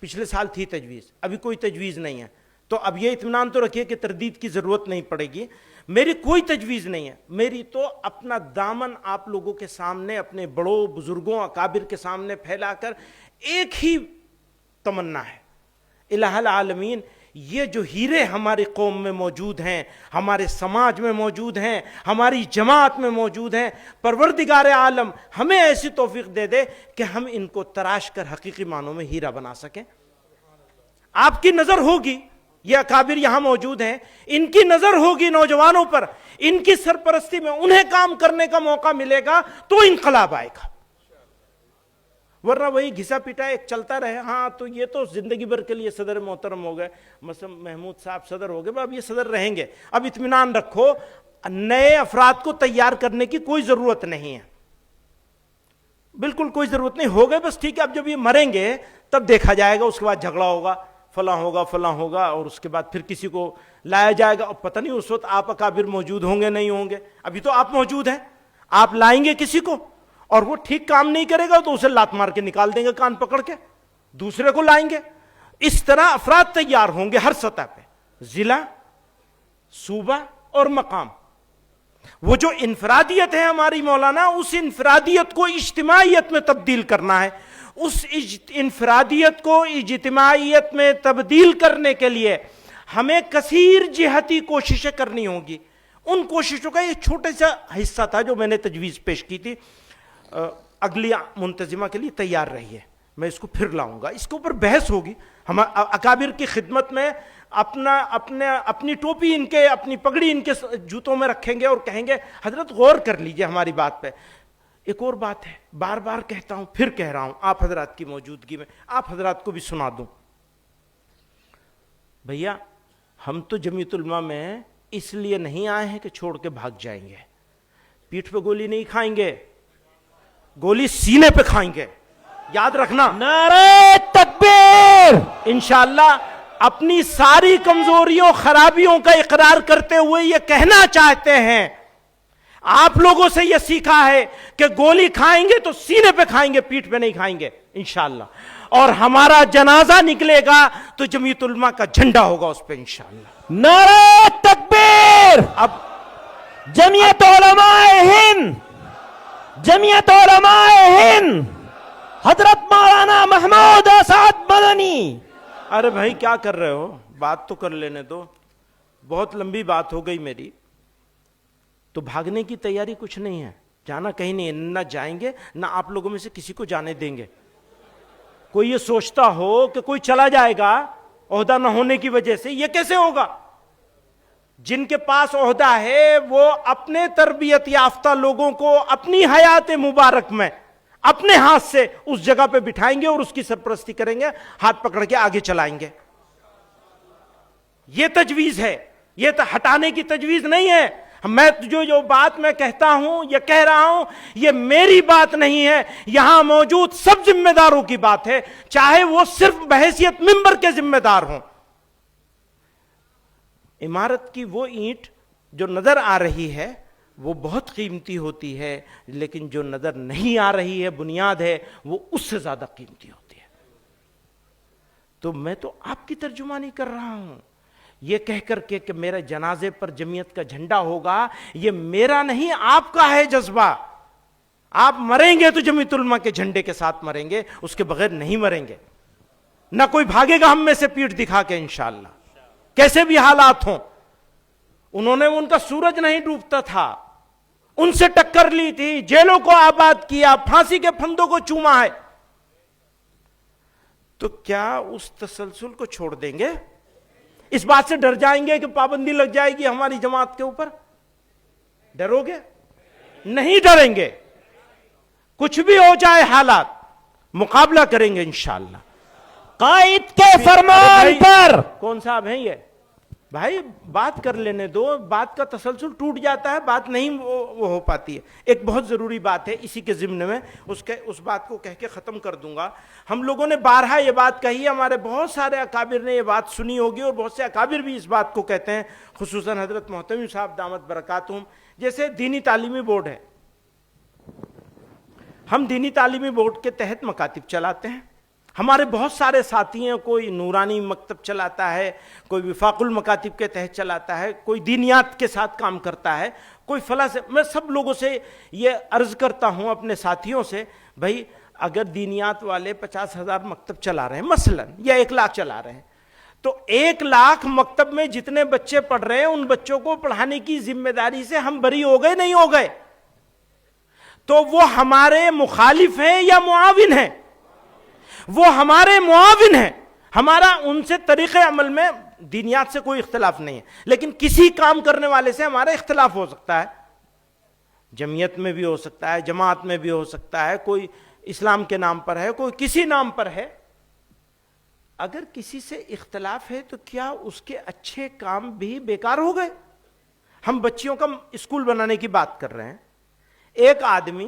Speaker 1: پچھلے سال تھی تجویز، ابھی کوئی تجویز نہیں ہے، تو اب یہ اطمینان تو رکھیے کہ تردید کی ضرورت نہیں پڑے گی۔ میری کوئی تجویز نہیں ہے، میری تو اپنا دامن آپ لوگوں کے سامنے، اپنے بڑوں بزرگوں اکابر کے سامنے پھیلا کر ایک ہی تمنا ہے، الہ العالمین یہ جو ہیرے ہماری قوم میں موجود ہیں، ہمارے سماج میں موجود ہیں، ہماری جماعت میں موجود ہیں، پروردگار عالم ہمیں ایسی توفیق دے دے کہ ہم ان کو تراش کر حقیقی معنوں میں ہیرا بنا سکیں۔ آپ کی نظر ہوگی، یہ اکابر یہاں موجود ہیں، ان کی نظر ہوگی نوجوانوں پر، ان کی سرپرستی میں انہیں کام کرنے کا موقع ملے گا تو انقلاب آئے گا، ورنہ وہی گھسا پیٹا ایک چلتا رہے۔ ہاں تو یہ تو زندگی بھر کے لیے صدر محترم ہو گئے، مثلا محمود صاحب صدر ہو گئے، اب یہ صدر رہیں گے، اب اطمینان رکھو، نئے افراد کو تیار کرنے کی کوئی ضرورت نہیں ہے، بالکل کوئی ضرورت نہیں، ہو گئے بس ٹھیک ہے۔ اب جب یہ مریں گے تب دیکھا جائے گا، اس کے بعد جھگڑا ہوگا، فلاں ہوگا، اور اس کے بعد پھر کسی کو لایا جائے گا، اور پتہ نہیں اس وقت آپ اکابر موجود ہوں گے نہیں ہوں گے، ابھی تو آپ موجود ہیں، آپ لائیں گے کسی کو اور وہ ٹھیک کام نہیں کرے گا تو اسے لات مار کے نکال دیں گے کان پکڑ کے، دوسرے کو لائیں گے۔ اس طرح افراد تیار ہوں گے ہر سطح پہ، ضلع، صوبہ اور مقام۔ وہ جو انفرادیت ہے ہماری مولانا، اس انفرادیت کو اجتماعیت میں تبدیل کرنا ہے، اس انفرادیت کو اجتماعیت میں تبدیل کرنے کے لیے ہمیں کثیر جہتی کوششیں کرنی ہوں گی۔ ان کوششوں کا یہ چھوٹا سا حصہ تھا جو میں نے تجویز پیش کی تھی، اگلی منتظمہ کے لیے تیار رہی ہے، میں اس کو پھر لاؤں گا، اس کے اوپر بحث ہوگی۔ ہم اکابر کی خدمت میں اپنی ٹوپی ان کے، اپنی پگڑی ان کے جوتوں میں رکھیں گے اور کہیں گے حضرت غور کر لیجئے ہماری بات پہ۔ ایک اور بات ہے، بار بار کہتا ہوں، پھر کہہ رہا ہوں آپ حضرات کی موجودگی میں، آپ حضرات کو بھی سنا دوں۔ بھیا ہم تو جمعیت علماء میں اس لیے نہیں آئے ہیں کہ چھوڑ کے بھاگ جائیں گے، پیٹھ پہ گولی نہیں کھائیں گے، گولی سینے پہ کھائیں گے، یاد رکھنا۔
Speaker 2: نعرہ تکبیر!
Speaker 1: انشاءاللہ اپنی ساری کمزوریوں خرابیوں کا اقرار کرتے ہوئے یہ کہنا چاہتے ہیں، آپ لوگوں سے یہ سیکھا ہے کہ گولی کھائیں گے تو سینے پہ کھائیں گے, پیٹھ پہ نہیں کھائیں گے انشاءاللہ. اور ہمارا جنازہ نکلے گا تو جمعیت علماء کا جھنڈا ہوگا اس پہ انشاءاللہ.
Speaker 2: نعرہ تکبیر.
Speaker 1: اب
Speaker 2: جمعیت علماء ہند, جمعیت علماء ہند, حضرت مولانا محمود اسعد مدنی.
Speaker 1: ارے بھائی کیا کر رہے ہو, بات تو کر لینے دو, بہت لمبی بات ہو گئی میری. تو بھاگنے کی تیاری کچھ نہیں ہے, جانا کہیں نہیں ہے, نہ جائیں گے نہ آپ لوگوں میں سے کسی کو جانے دیں گے. کوئی یہ سوچتا ہو کہ کوئی چلا جائے گا عہدہ نہ ہونے کی وجہ سے, یہ کیسے ہوگا؟ جن کے پاس عہدہ ہے وہ اپنے تربیت یافتہ لوگوں کو اپنی حیات مبارک میں اپنے ہاتھ سے اس جگہ پہ بٹھائیں گے اور اس کی سرپرستی کریں گے, ہاتھ پکڑ کے آگے چلائیں گے. یہ تجویز ہے, یہ تو ہٹانے کی تجویز نہیں ہے. میں جو بات میں کہتا ہوں, یہ کہہ رہا ہوں, یہ میری بات نہیں ہے, یہاں موجود سب ذمہ داروں کی بات ہے, چاہے وہ صرف بحیثیت ممبر کے ذمہ دار ہوں. عمارت کی وہ اینٹ جو نظر آ رہی ہے وہ بہت قیمتی ہوتی ہے, لیکن جو نظر نہیں آ رہی ہے بنیاد ہے وہ اس سے زیادہ قیمتی ہوتی ہے. تو میں تو آپ کی ترجمانی کر رہا ہوں. یہ کہہ کر کے کہ میرے جنازے پر جمعیت کا جھنڈا ہوگا, یہ میرا نہیں آپ کا ہے جذبہ. آپ مریں گے تو جمعیت علماء کے جھنڈے کے ساتھ مریں گے, اس کے بغیر نہیں مریں گے. نہ کوئی بھاگے گا ہم میں سے پیٹھ دکھا کے انشاءاللہ, کیسے بھی حالات ہوں. انہوں نے ان کا سورج نہیں ڈوبتا تھا, ان سے ٹکر لی تھی, جیلوں کو آباد کیا, پھانسی کے پھندوں کو چوما ہے. تو کیا اس تسلسل کو چھوڑ دیں گے؟ اس بات سے ڈر جائیں گے کہ پابندی لگ جائے گی ہماری جماعت کے اوپر؟ ڈرو گے؟ نہیں ڈریں گے. کچھ بھی ہو جائے حالات, مقابلہ کریں گے انشاءاللہ.
Speaker 2: قائد کے فرمان پر.
Speaker 1: کون صاحب ہیں یہ بھائی؟ بات کر لینے دو, بات کا تسلسل ٹوٹ جاتا ہے, بات نہیں وہ ہو پاتی ہے. ایک بہت ضروری بات ہے, اسی کے ضمن میں اس بات کو کہہ کے ختم کر دوں گا. ہم لوگوں نے بارہا یہ بات کہی ہے, ہمارے بہت سارے اکابر نے یہ بات سنی ہوگی, اور بہت سے اکابر بھی اس بات کو کہتے ہیں, خصوصاً حضرت محتمی صاحب دامت برکاتہم. جیسے دینی تعلیمی بورڈ ہے, ہم دینی تعلیمی بورڈ کے تحت مکاتب چلاتے ہیں. ہمارے بہت سارے ساتھی ہیں, کوئی نورانی مکتب چلاتا ہے, کوئی وفاق المکاتب کے تحت چلاتا ہے, کوئی دینیات کے ساتھ کام کرتا ہے, کوئی فلاں سے. میں سب لوگوں سے یہ عرض کرتا ہوں, اپنے ساتھیوں سے, بھائی اگر دینیات والے 50,000 مکتب چلا رہے ہیں مثلا, یا 1 لاکھ چلا رہے ہیں, تو 1 لاکھ مکتب میں جتنے بچے پڑھ رہے ہیں ان بچوں کو پڑھانے کی ذمہ داری سے ہم بری ہو گئے نہیں ہو گئے؟ تو وہ ہمارے مخالف ہیں یا معاون ہیں؟ وہ ہمارے معاون ہیں. ہمارا ان سے طریقے عمل میں دینیات سے کوئی اختلاف نہیں ہے, لیکن کسی کام کرنے والے سے ہمارا اختلاف ہو سکتا ہے. جمعیت میں بھی ہو سکتا ہے, جماعت میں بھی ہو سکتا ہے, کوئی اسلام کے نام پر ہے, کوئی کسی نام پر ہے. اگر کسی سے اختلاف ہے تو کیا اس کے اچھے کام بھی بیکار ہو گئے؟ ہم بچیوں کا اسکول بنانے کی بات کر رہے ہیں. ایک آدمی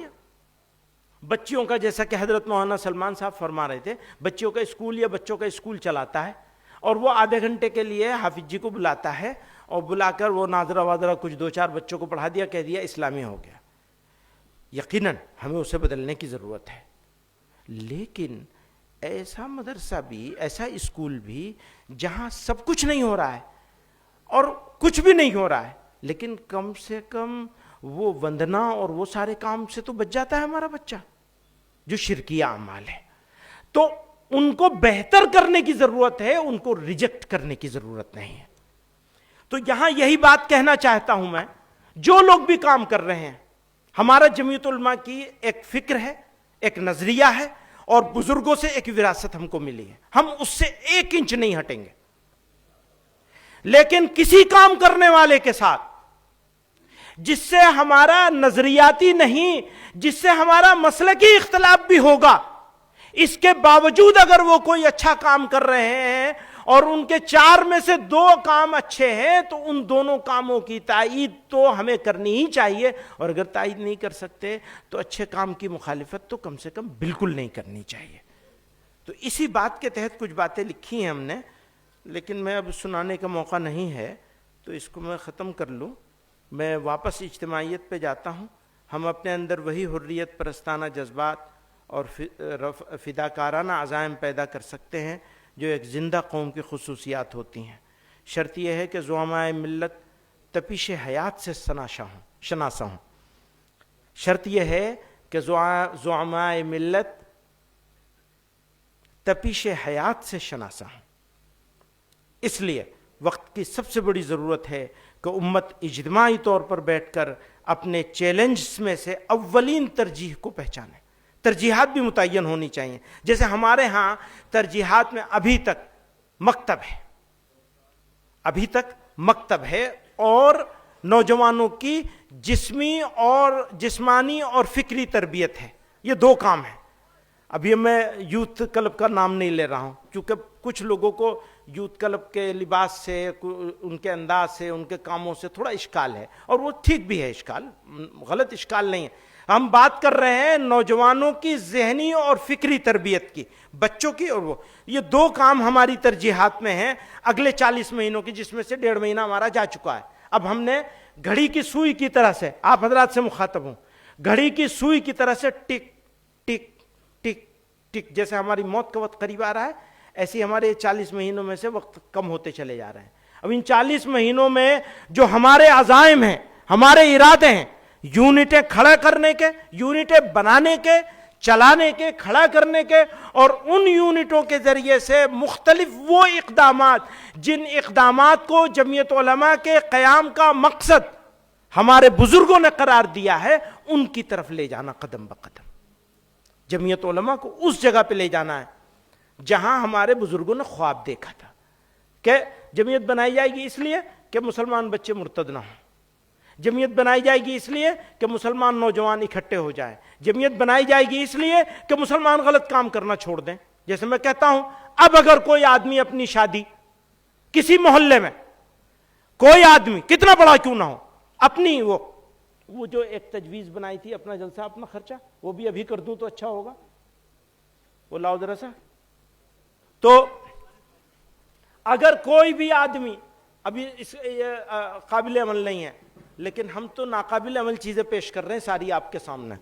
Speaker 1: بچیوں کا, جیسا کہ حضرت مولانا سلمان صاحب فرما رہے تھے, بچیوں کا اسکول یا بچوں کا اسکول چلاتا ہے, اور وہ آدھے گھنٹے کے لیے حافظ جی کو بلاتا ہے, اور بلا کر وہ ناظرہ وادرہ کچھ 2-4 بچوں کو پڑھا دیا, کہہ دیا اسلامی ہو گیا. یقیناً ہمیں اسے بدلنے کی ضرورت ہے, لیکن ایسا مدرسہ بھی, ایسا اسکول بھی جہاں سب کچھ نہیں ہو رہا ہے اور کچھ بھی نہیں ہو رہا ہے, لیکن کم سے کم وہ وندنا اور وہ سارے کام سے تو بچ جاتا ہے ہمارا بچہ جو شرکیہ اعمال ہے. تو ان کو بہتر کرنے کی ضرورت ہے, ان کو ریجیکٹ کرنے کی ضرورت نہیں ہے. تو یہاں یہی بات کہنا چاہتا ہوں میں, جو لوگ بھی کام کر رہے ہیں, ہمارا جمعیت علماء کی ایک فکر ہے, ایک نظریہ ہے, اور بزرگوں سے ایک وراثت ہم کو ملی ہے, ہم اس سے 1 انچ نہیں ہٹیں گے. لیکن کسی کام کرنے والے کے ساتھ جس سے ہمارا نظریاتی نہیں, جس سے ہمارا مسلکی اختلاف بھی ہوگا, اس کے باوجود اگر وہ کوئی اچھا کام کر رہے ہیں اور ان کے 4 میں سے 2 کام اچھے ہیں, تو ان دونوں کاموں کی تائید تو ہمیں کرنی ہی چاہیے, اور اگر تائید نہیں کر سکتے تو اچھے کام کی مخالفت تو کم سے کم بالکل نہیں کرنی چاہیے. تو اسی بات کے تحت کچھ باتیں لکھی ہیں ہم نے, لیکن میں اب سنانے کا موقع نہیں ہے تو اس کو میں ختم کر لوں. میں واپس اجتماعیت پہ جاتا ہوں. ہم اپنے اندر وہی حریت پرستانہ جذبات اور فداکارانہ عزائم پیدا کر سکتے ہیں جو ایک زندہ قوم کی خصوصیات ہوتی ہیں. شرط یہ ہے کہ زعماء ملت تپیش حیات سے شناسا ہوں. شرط یہ ہے کہ زعماء ملت تپیش حیات سے شناسا ہوں. اس لیے وقت کی سب سے بڑی ضرورت ہے کہ امت اجتماعی طور پر بیٹھ کر اپنے چیلنجز میں سے اولین ترجیح کو پہچانے. ترجیحات بھی متعین ہونی چاہیے. جیسے ہمارے ہاں ترجیحات میں ابھی تک مکتب ہے اور نوجوانوں کی جسمانی اور فکری تربیت ہے. یہ دو کام ہیں. ابھی میں یوتھ کلب کا نام نہیں لے رہا ہوں کیونکہ کچھ لوگوں کو یوتھ کلب کے لباس سے، ان کے انداز سے، ان کے کاموں سے تھوڑا اشکال ہے، اور وہ ٹھیک بھی ہے، اشکال غلط اشکال نہیں ہے. ہم بات کر رہے ہیں نوجوانوں کی ذہنی اور فکری تربیت کی، بچوں کی. اور یہ دو کام ہماری ترجیحات میں ہیں اگلے 40 مہینوں کی، جس میں سے 1.5 مہینہ ہمارا جا چکا ہے. اب ہم نے گھڑی کی سوئی کی طرح سے، آپ حضرات سے مخاطب ہوں، گھڑی کی سوئی کی طرح سے ٹک ٹک ٹک ٹک، جیسے ہماری موت کا وقت قریب آ رہا ہے، ایسی ہمارے 40 مہینوں میں سے وقت کم ہوتے چلے جا رہے ہیں. اب ان 40 مہینوں میں جو ہمارے عزائم ہیں، ہمارے ارادے ہیں، یونٹیں کھڑا کرنے کے، یونٹیں بنانے کے، چلانے کے، کھڑا کرنے کے، اور ان یونٹوں کے ذریعے سے مختلف وہ اقدامات جن اقدامات کو جمعیت علماء کے قیام کا مقصد ہمارے بزرگوں نے قرار دیا ہے، ان کی طرف لے جانا قدم بقدم. جمعیت علماء کو اس جگہ پہ لے جانا ہے جہاں ہمارے بزرگوں نے خواب دیکھا تھا کہ جمعیت بنائی جائے گی اس لیے کہ مسلمان بچے مرتد نہ ہوں. جمعیت بنائی جائے گی اس لیے کہ مسلمان نوجوان اکٹھے ہو جائیں. جمعیت بنائی جائے گی اس لیے کہ مسلمان غلط کام کرنا چھوڑ دیں. جیسے میں کہتا ہوں، اب اگر کوئی آدمی اپنی شادی کسی محلے میں، کوئی آدمی کتنا بڑا کیوں نہ ہو، اپنی وہ جو ایک تجویز بنائی تھی، اپنا جلسہ اپنا خرچہ، وہ بھی ابھی کر دوں تو اچھا ہوگا، وہ لاؤ ذرا سا. تو اگر کوئی بھی آدمی، ابھی اس قابل عمل نہیں ہے، لیکن ہم تو ناقابل عمل چیزیں پیش کر رہے ہیں ساری آپ کے سامنے.